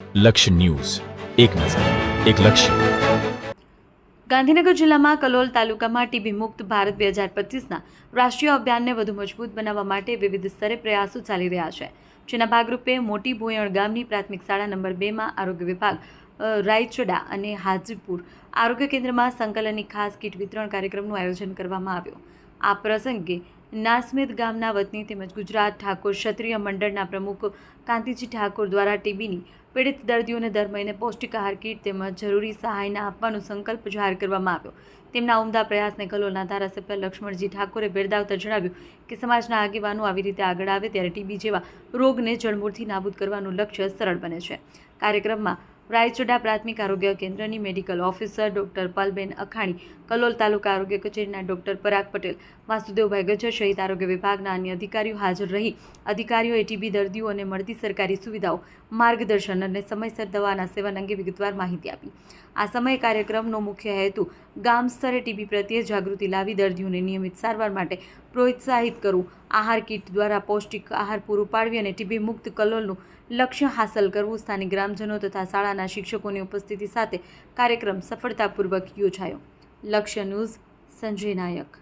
લક્ષ્ય ન્યૂઝ, એક નજર, એક લક્ષ્ય. ગાંધીનગર જિલ્લામાં કલોલ તાલુકામાં ટીબી મુક્ત ભારત 2025ના રાષ્ટ્રીય અભિયાનને વધુ મજબૂત બનાવવા માટે વિવિધ સ્તરે પ્રયાસો ચાલી રહ્યા છે, જેના ભાગરૂપે મોટી ભોયણ ગામની પ્રાથમિક શાળા નંબર 2માં આરોગ્ય વિભાગ, રાયચોડા અને હાજીપુર આરોગ્ય કેન્દ્રમાં સંકલનની ખાસ કીટ વિતરણ કાર્યક્રમનું આયોજન કરવામાં આવ્યું. આ પ્રસંગે નાસ્મેદ ગામના વતની તેમજ ગુજરાત ઠાકોર ક્ષત્રિય મંડળના પ્રમુખ કાંતિજી ઠાકોર દ્વારા ટીબીની પીડિત દર્દીઓને દર મહિને પૌષ્ટિક આહાર કીટ તેમજ જરૂરી સહાયના આપવાનો સંકલ્પ જાહેર કરવામાં આવ્યો. તેમના ઉમદા પ્રયાસને કલોલના ધારાસભ્ય લક્ષ્મણજી ઠાકોરે બિરદાવતા જણાવ્યું કે સમાજના આગેવાનો આવી રીતે આગળ આવે ત્યારે ટીબી જેવા રોગને જડમૂળથી નાબૂદ કરવાનું લક્ષ્ય સરળ બને છે. કાર્યક્રમમાં રાયચોડા પ્રાથમિક આરોગ્ય કેન્દ્રની મેડિકલ ઓફિસર ડોક્ટર પલબેન અખાણી, કલોલ તાલુકા આરોગ્ય કચેરીના ડોક્ટર પરાગ પટેલ, વાસુદેવભાઈ ગજ્જર સહિત આરોગ્ય વિભાગના અન્ય અધિકારીઓ હાજર રહી અધિકારીઓએ ટીબી દર્દીઓને મળતી સરકારી સુવિધાઓ, માર્ગદર્શન અને સમયસર દવાના સેવન અંગે વિગતવાર માહિતી આપી. આ સમયે કાર્યક્રમનો મુખ્ય હેતુ ગામ સ્તરે ટીબી પ્રત્યે જાગૃતિ લાવી દર્દીઓને નિયમિત સારવાર માટે પ્રોત્સાહિત કરવું, આહાર કીટ દ્વારા પૌષ્ટિક આહાર પૂરું પાડવી અને ટીબી મુક્ત કલોલનું લક્ષ્ય હાંસલ કરવું. સ્થાનિક ગ્રામજનો તથા શાળાના શિક્ષકોની ઉપસ્થિતિ સાથે કાર્યક્રમ સફળતાપૂર્વક યોજાયો. લક્ષ્ય ન્યૂઝ, સંજય નાયક.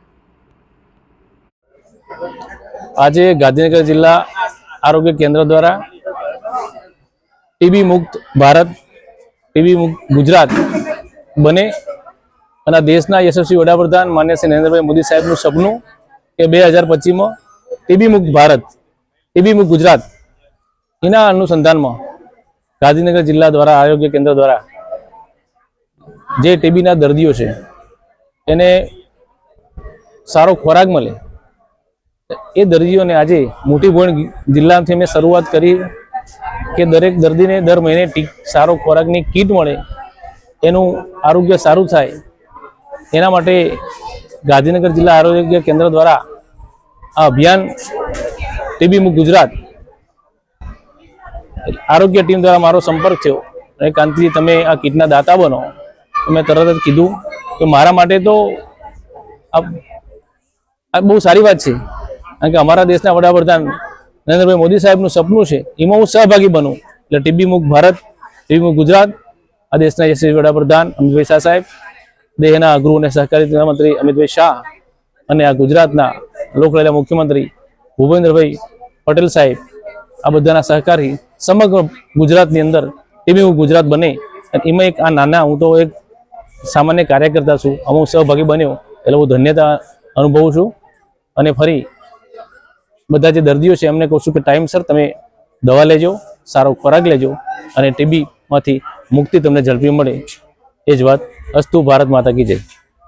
આજે ગાંધીનગર જિલ્લા આરોગ્ય કેન્દ્ર દ્વારા ટીબી મુક્ત ભારત, ટીબી મુક્ત ગુજરાત બને અને દેશના યશસ્વી વડાપ્રધાન માન્ય શ્રી નરેન્દ્રભાઈ મોદી સાહેબનું સપનું કે 2025માં ટીબી મુક્ત ભારત, ટીબી મુક્ત ગુજરાત, એના અનુસંધાનમાં ગાંધીનગર જિલ્લા દ્વારા આરોગ્ય કેન્દ્ર દ્વારા જે ટીબીના દર્દીઓ છે એને સારો ખોરાક મળે એ દર્દીઓને આજે મોટી ભોયણ જિલ્લાથી મેં શરૂઆત કરી કે દરેક દર્દીને દર મહિને સારો ખોરાકની કીટ મળે, એનું આરોગ્ય સારું થાય. એના માટે ગાંધીનગર જિલ્લા આરોગ્ય કેન્દ્ર દ્વારા આ અભિયાન ટીબી મુક્ત ગુજરાત આરોગ્ય ટીમ દ્વારા મારો સંપર્ક થયો અને કાંતિજી તમે આ કીટના દાતા બનો. મેં તરત જ કીધું કે મારા માટે તો આ બહુ સારી વાત છે, કારણ કે અમારા દેશના વડાપ્રધાન નરેન્દ્રભાઈ મોદી સાહેબનું સપનું છે, એમાં હું સહભાગી બનું. એટલે ટીબી મુક્ત ભારત, ટીબી મુક્ત ગુજરાત આ દેશના યશસ્વી વડાપ્રધાન અમિતભાઈ શાહ સાહેબ, દેશના ગૃહ અને સહકારિતા મંત્રી અમિતભાઈ શાહ અને આ ગુજરાતના લોકલાડીલા મુખ્યમંત્રી ભૂપેન્દ્રભાઈ પટેલ સાહેબ, આ બધાના સહકારી સમગ્ર ગુજરાતની અંદર ટીબી મુક્ત ગુજરાત બને. અને એમાં એક આ નાના, હું તો એક સામાન્ય કાર્યકર્તા છું, અમુક સહભાગી બન્યો એટલે હું ધન્યતા અનુભવું છું. અને ફરી બધા જે દર્દીઓ છે એમને કહું છું કે ટાઈમસર તમે દવા લેજો, સારો ખોરાક લેજો અને ટીબીમાંથી મુક્તિ તમને ઝડપી મળે. એ જ વાત. અસ્તુ. ભારત માતા કી જય.